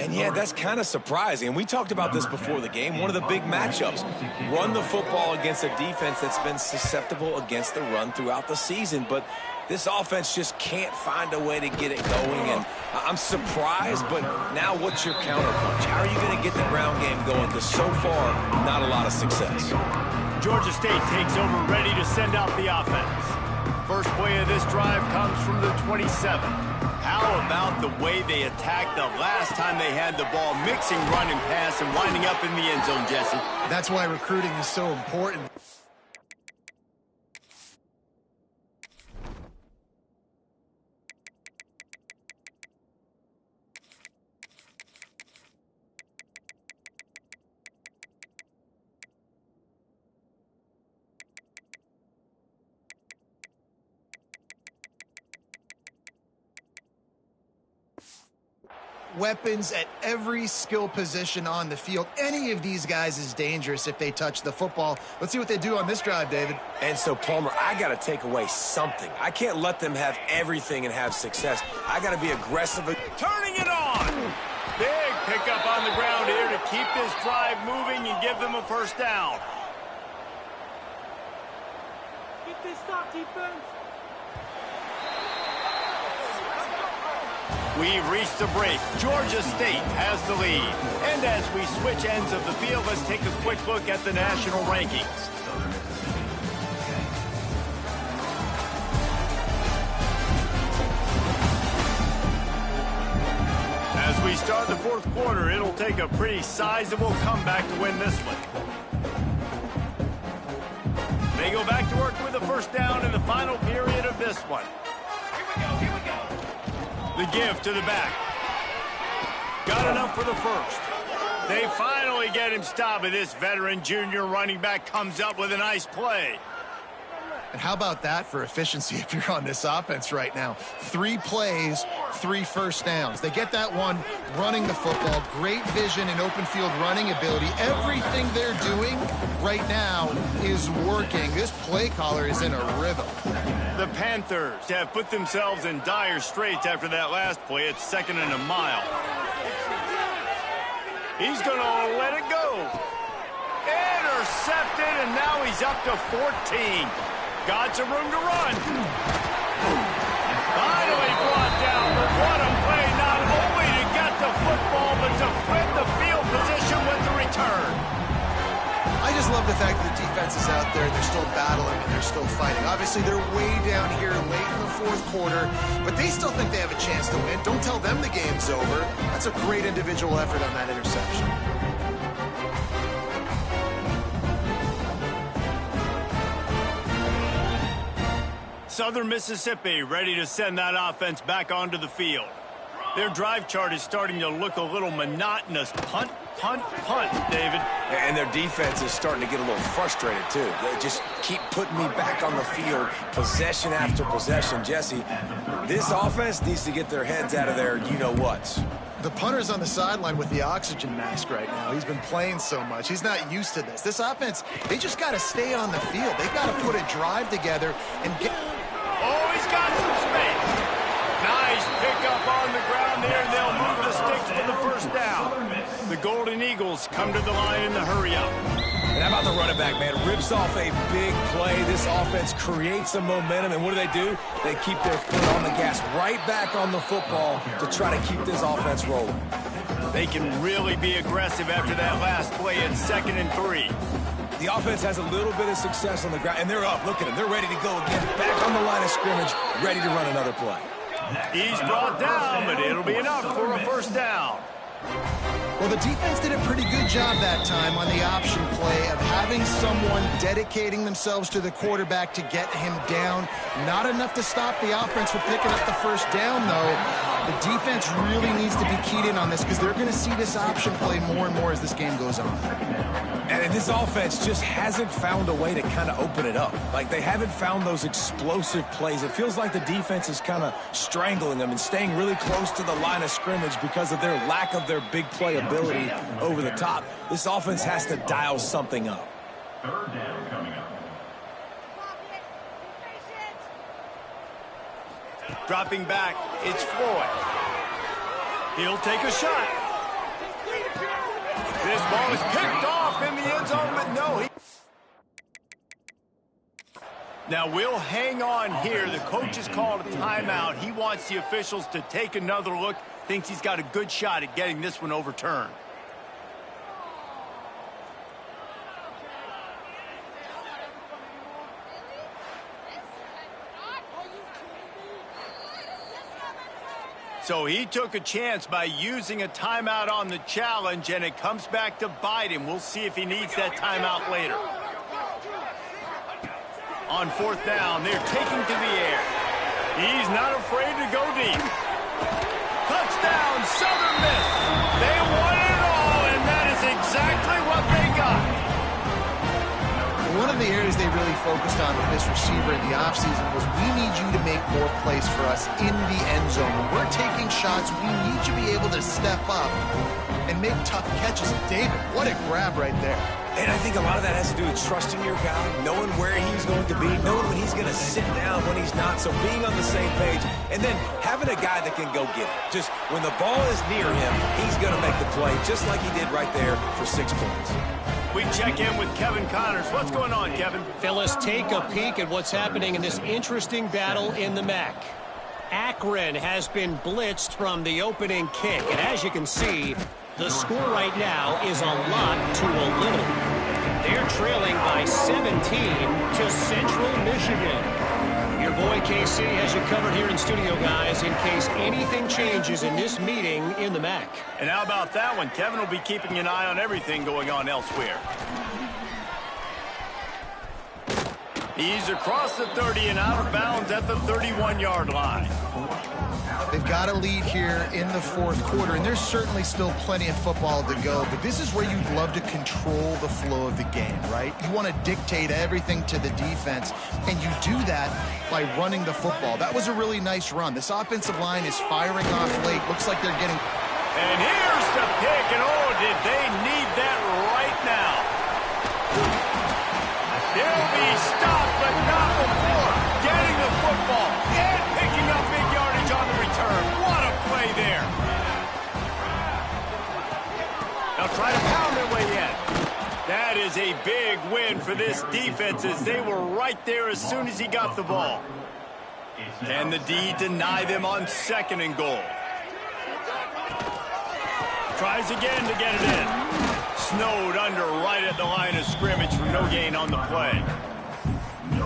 And yeah, that's kind of surprising. And we talked about this before the game. One of the big matchups. Run the football against a defense that's been susceptible against the run throughout the season. But this offense just can't find a way to get it going. And I'm surprised, but now what's your counterpunch? How are you going to get the ground game going? Because so far, not a lot of success. Georgia State takes over, ready to send out the offense. First play of this drive comes from the 27. How about the way they attacked the last time they had the ball, mixing run and pass and winding up in the end zone, Jesse? That's why recruiting is so important. Weapons at every skill position on the field. Any of these guys is dangerous if they touch the football. Let's see what they do on this drive, David. And so, Palmer, I got to take away something. I can't let them have everything and have success. I got to be aggressive. Turning it on. Big pickup on the ground here to keep this drive moving and give them a first down. Get this stop, defense. We've reached the break. Georgia State has the lead. And as we switch ends of the field, let's take a quick look at the national rankings. As we start the 4th quarter, it'll take a pretty sizable comeback to win this one. They go back to work with a first down in the final period of this one. Here we go, here we go. The give to the back. Got enough for the first. They finally get him stopped, and this veteran junior running back comes up with a nice play. And how about that for efficiency if you're on this offense right now? 3 plays, 3 first downs. They get that one running the football, great vision and open field running ability. Everything they're doing right now is working. This play caller is in a rhythm. The Panthers have put themselves in dire straits after that last play. It's 2nd and a mile. He's going to let it go. Intercepted, and now he's up to 14. Got some room to run. Finally brought down, but what a play, not only to get the football, but to flip the field position with the return. I just love the fact that the defense is out there. They're still battling and they're still fighting. Obviously, they're way down here late in the 4th quarter, but they still think they have a chance to win. Don't tell them the game's over. That's a great individual effort on that interception. Southern Mississippi ready to send that offense back onto the field. Their drive chart is starting to look a little monotonous. Punt, punt, punt, David. And their defense is starting to get a little frustrated, too. They just keep putting me back on the field, possession after possession. Jesse, this offense needs to get their heads out of their you-know-whats. The punter's on the sideline with the oxygen mask right now. He's been playing so much. He's not used to this. This offense, they just got to stay on the field. They got to put a drive together and get... Oh, he's got some space. Nice pickup on the ground there. They'll move the sticks for the first down. The Golden Eagles come to the line in the hurry-up. And how about the running back, man? Rips off a big play. This offense creates some momentum, and what do? They keep their foot on the gas, right back on the football to try to keep this offense rolling. They can really be aggressive after that last play. It's 2nd and 3. The offense has a little bit of success on the ground, and they're up. Look at them. They're ready to go again. Back on the line of scrimmage, ready to run another play. He's brought down, but it'll be enough for a first down. Well, the defense did a pretty good job that time on the option play of having someone dedicating themselves to the quarterback to get him down. Not enough to stop the offense from picking up the first down, though. The defense really needs to be keyed in on this because they're going to see this option play more and more as this game goes on. And this offense just hasn't found a way to kind of open it up. Like, they haven't found those explosive plays. It feels like the defense is kind of strangling them and staying really close to the line of scrimmage because of their lack of their big play ability over the top. This offense has to dial something up. 3rd down coming up. Dropping back, it's Floyd. He'll take a shot. This ball is picked off in the end zone, but no. Now we'll hang on here. The coach has called a timeout. He wants the officials to take another look. Thinks he's got a good shot at getting this one overturned. So he took a chance by using a timeout on the challenge, and it comes back to bite him. We'll see if he needs that timeout later. On 4th down, they're taking to the air. He's not afraid to go deep. Touchdown, Southern Miss. They won it all, and that is exactly what they got. One of the areas they really focused on with this receiver in the offseason was we need you to make more plays for us in the end zone. When we're taking shots, we need you to be able to step up and make tough catches. David, what a grab right there. And I think a lot of that has to do with trusting your guy, knowing where he's going to be, knowing when he's going to sit down, when he's not. So being on the same page, and then having a guy that can go get it. Just when the ball is near him, he's going to make the play, just like he did right there for 6 points. We check in with Kevin Connors. What's going on, Kevin? Fellas, take a peek at what's happening in this interesting battle in the MAC. Akron has been blitzed from the opening kick, and as you can see, the score right now is a lot to a little. They're trailing by 17 to Central Michigan. Your boy KC has you covered here in studio, guys, in case anything changes in this meeting in the MAC. And how about that one? Kevin will be keeping an eye on everything going on elsewhere. He's across the 30 and out of bounds at the 31-yard line. They've got a lead here in the fourth quarter, and there's certainly still plenty of football to go, but this is where you'd love to control the flow of the game, right? You want to dictate everything to the defense, and you do that by running the football. That was a really nice run. This offensive line is firing off late. Looks like they're getting... And here's the pick, and oh, did they need that right now. He'll be stopped, but not before getting the football and picking up big yardage on the return. What a play there. They'll try to pound their way in. That is a big win for this defense as they were right there as soon as he got the ball. And the D deny them on 2nd and goal. Tries again to get it in. Snowed under right at the line of scrimmage for no gain on the play.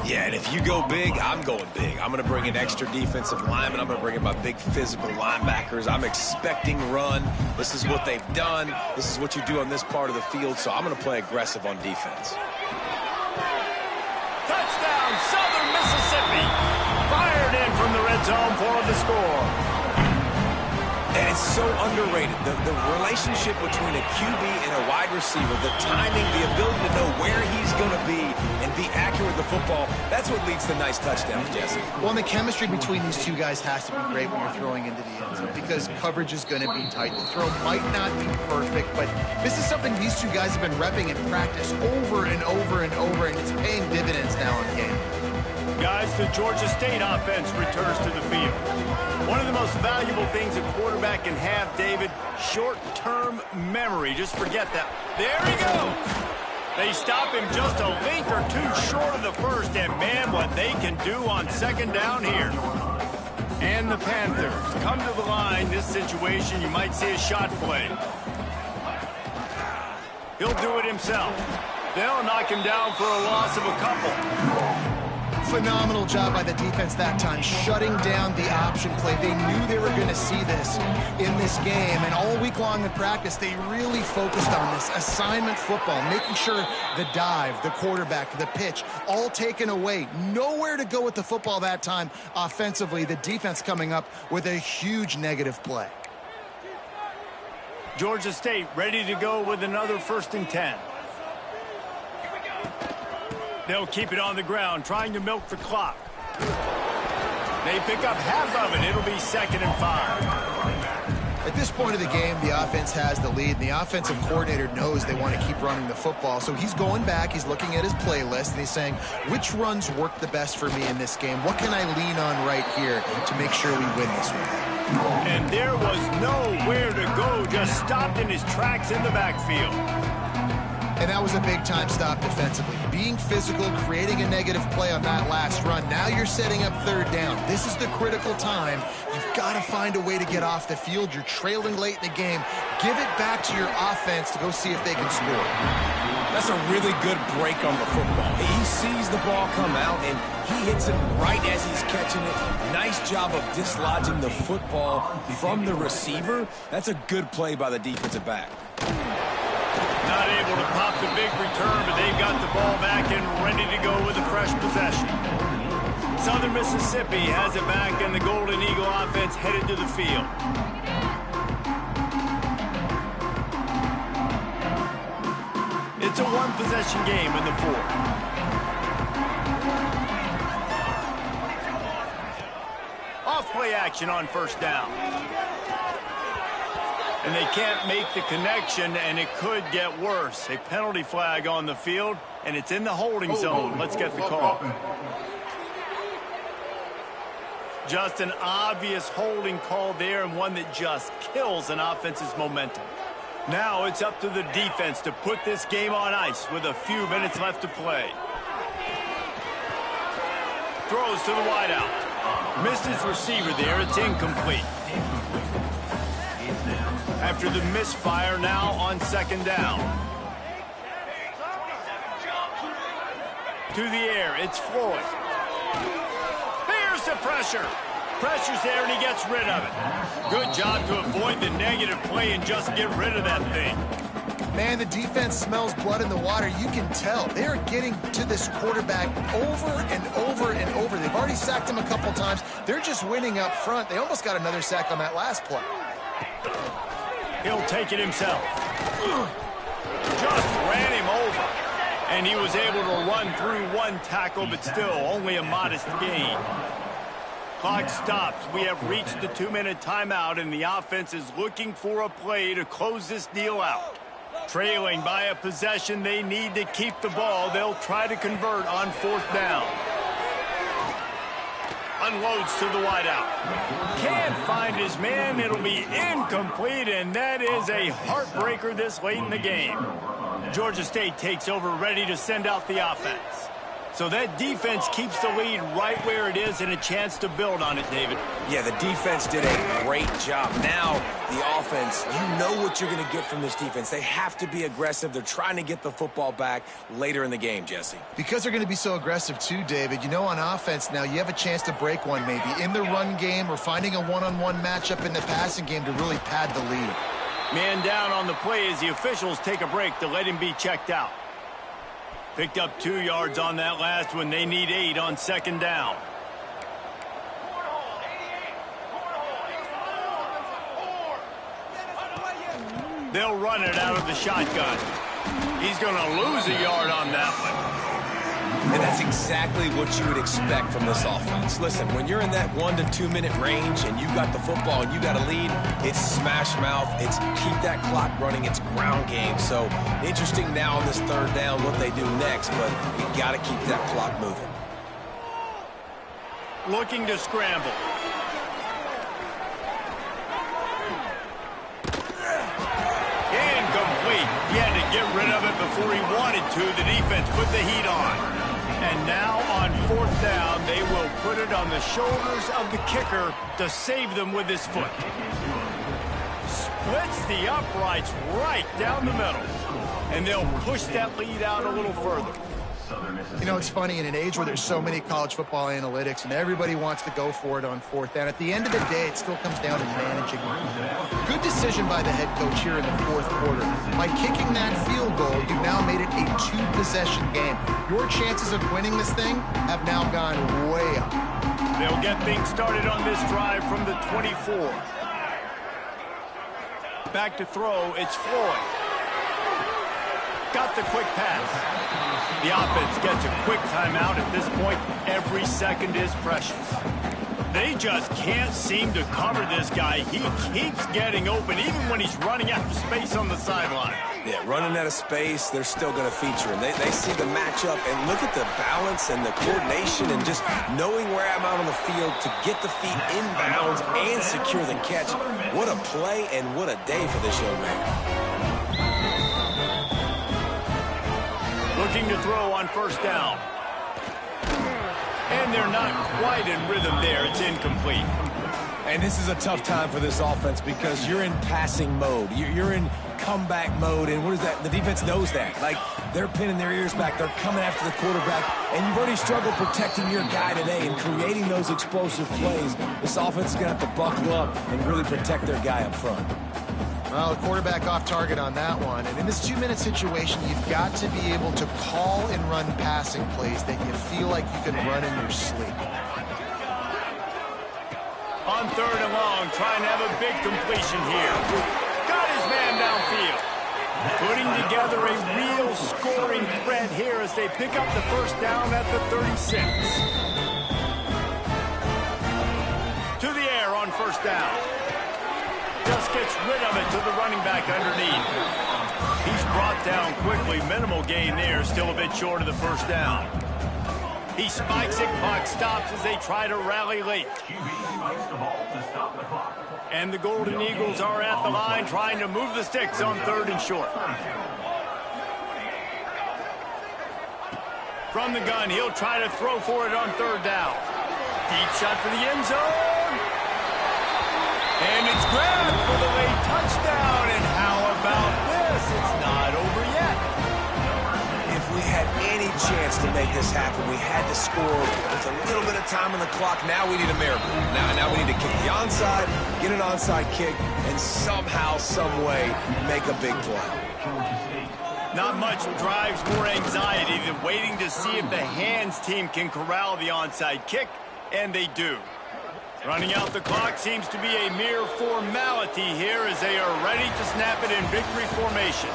Yeah, and if you go big, I'm going big. I'm going to bring in extra defensive linemen. I'm going to bring in my big physical linebackers. I'm expecting run. This is what they've done. This is what you do on this part of the field, so I'm going to play aggressive on defense. Touchdown, Southern Mississippi. Fired in from the red zone for the score. And it's so underrated. The relationship between a QB and a wide receiver, the timing, the ability to know where he's going to be and be accurate with the football, that's what leads to nice touchdowns, Jesse. Well, and the chemistry between these two guys has to be great when you're throwing into the end zone because coverage is going to be tight. The throw might not be perfect, but this is something these two guys have been repping in practice over and over and over, and it's paying dividends now in game. Guys, the Georgia State offense returns to the field. One of the most valuable things a quarterback can have, David, short-term memory. Just forget that. There he goes. They stop him just a length or two short of the first, and man, what they can do on 2nd down here. And the Panthers come to the line. This situation, you might see a shot play. He'll do it himself. They'll knock him down for a loss of a couple. Phenomenal job by the defense that time, shutting down the option play. They knew they were going to see this in this game, and all week long in practice, they really focused on this assignment football, making sure the dive, the quarterback, the pitch, all taken away. Nowhere to go with the football that time offensively. The defense coming up with a huge negative play. Georgia State ready to go with another 1st and 10. They'll keep it on the ground, trying to milk the clock. They pick up half of it. It'll be 2nd and 5. At this point of the game, the offense has the lead, and the offensive coordinator knows they want to keep running the football. So he's going back, he's looking at his playlist, and he's saying, which runs work the best for me in this game? What can I lean on right here to make sure we win this one? And there was nowhere to go, just stopped in his tracks in the backfield. And that was a big-time stop defensively. Being physical, creating a negative play on that last run. Now you're setting up 3rd down. This is the critical time. You've got to find a way to get off the field. You're trailing late in the game. Give it back to your offense to go see if they can score. That's a really good break on the football. He sees the ball come out, and he hits it right as he's catching it. Nice job of dislodging the football from the receiver. That's a good play by the defensive back. Not able to pop the big return, but they've got the ball back and ready to go with a fresh possession. Southern Mississippi has it back, and the Golden Eagle offense headed to the field. It's a one-possession game in the 4th. Off-play action on 1st down. And they can't make the connection, and it could get worse. A penalty flag on the field, and it's in the holding zone. Let's get the call. Just an obvious holding call there, and one that just kills an offense's momentum. Now it's up to the defense to put this game on ice with a few minutes left to play. Throws to the wideout. Missed his receiver there. It's incomplete. After the misfire, now on 2nd down. To the air, it's Floyd. Here's the pressure. Pressure's there, and he gets rid of it. Good job to avoid the negative play and just get rid of that thing. Man, the defense smells blood in the water. You can tell. They are getting to this quarterback over and over and over. They've already sacked him a couple times. They're just winning up front. They almost got another sack on that last play. He'll take it himself. Just ran him over. And he was able to run through one tackle, but still only a modest gain. Clock stops. We have reached the 2-minute timeout, and the offense is looking for a play to close this deal out. Trailing by a possession, they need to keep the ball. They'll try to convert on 4th down. Unloads to the wideout. Can't find his man. It'll be incomplete, and that is a heartbreaker this late in the game. Georgia State takes over, ready to send out the offense. So that defense keeps the lead right where it is and a chance to build on it, David. Yeah, the defense did a great job. Now, the offense, you know what you're going to get from this defense. They have to be aggressive. They're trying to get the football back later in the game, Jesse. Because they're going to be so aggressive too, David, you know, on offense now, you have a chance to break one maybe in the run game or finding a one-on-one matchup in the passing game to really pad the lead. Man down on the play as the officials take a break to let him be checked out. Picked up 2 yards on that last one. They need 8 on 2nd down. They'll run it out of the shotgun. He's going to lose a yard on that one. And that's exactly what you would expect from this offense. Listen, when you're in that 1 to 2 minute range and you've got the football and you got a lead, it's smash mouth, it's keep that clock running, it's ground game. So interesting now on this 3rd down what they do next, but you got to keep that clock moving. Looking to scramble. Incomplete. He had to get rid of it before he wanted to. The defense put the heat on. And now on 4th down, they will put it on the shoulders of the kicker to save them with his foot. Splits the uprights right down the middle. And they'll push that lead out a little further. You know, it's funny, in an age where there's so many college football analytics and everybody wants to go for it on 4th down, at the end of the day, it still comes down to managing. Good decision by the head coach here in the 4th quarter. By kicking that field goal, you've now made it a 2-possession game. Your chances of winning this thing have now gone way up. They'll get things started on this drive from the 24. Back to throw, it's Floyd. Got the quick pass. The offense gets a quick timeout. At this point, every second is precious. They just can't seem to cover this guy. He keeps getting open, even when he's running out of space on the sideline. Yeah, running out of space, they're still going to feature him. They see the matchup, and look at the balance and the coordination and just knowing where I'm out on the field to get the feet in bounds and secure the catch. What a play and what a day for this young man. Looking to throw on 1st down. And they're not quite in rhythm there. It's incomplete. And this is a tough time for this offense because you're in passing mode. You're in comeback mode, and what is that? The defense knows that. Like, they're pinning their ears back. They're coming after the quarterback, and you've already struggled protecting your guy today and creating those explosive plays. This offense is going to have to buckle up and really protect their guy up front. Well, the quarterback off target on that one. And in this 2-minute situation, you've got to be able to call and run passing plays that you feel like you can run in your sleep. On 3rd and long, trying to have a big completion here. Got his man downfield. Putting together a real scoring threat here as they pick up the 1st down at the 36. To the air on 1st down. Just gets rid of it to the running back underneath. He's brought down quickly. Minimal gain there. Still a bit short of the 1st down. He spikes it. Clock stops as they try to rally late. And the Golden Eagles are at the line trying to move the sticks on 3rd and short. From the gun, he'll try to throw for it on 3rd down. Deep shot for the end zone. And it's grabbed for the late touchdown. And how about this? It's not over yet. If we had any chance to make this happen, we had to score with a little bit of time on the clock. Now we need a miracle. Now we need to kick the onside, get an onside kick, and somehow, some way, make a big play. Not much drives more anxiety than waiting to see if the hands team can corral the onside kick, and they do. Running out the clock seems to be a mere formality here as they are ready to snap it in victory formation.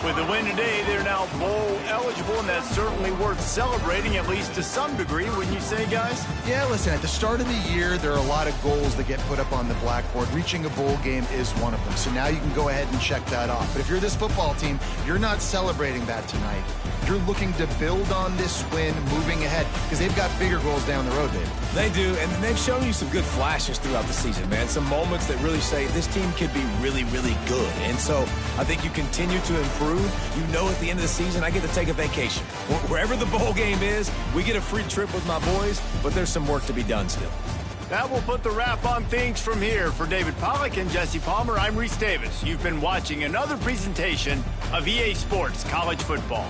With the win today, they're now bowl eligible, and that's certainly worth celebrating, at least to some degree, wouldn't you say, guys? Yeah, listen, at the start of the year, there are a lot of goals that get put up on the blackboard. Reaching a bowl game is one of them. So now you can go ahead and check that off. But if you're this football team, you're not celebrating that tonight. You're looking to build on this win moving ahead because they've got bigger goals down the road, David. They do, and they've shown you some good flashes throughout the season, man. Some moments that really say this team could be really, really good. And so I think you continue to improve. You know at the end of the season, I get to take a vacation. Wherever the bowl game is, we get a free trip with my boys, but there's some work to be done still. That will put the wrap on things from here. For David Pollack and Jesse Palmer, I'm Reese Davis. You've been watching another presentation of EA Sports College Football.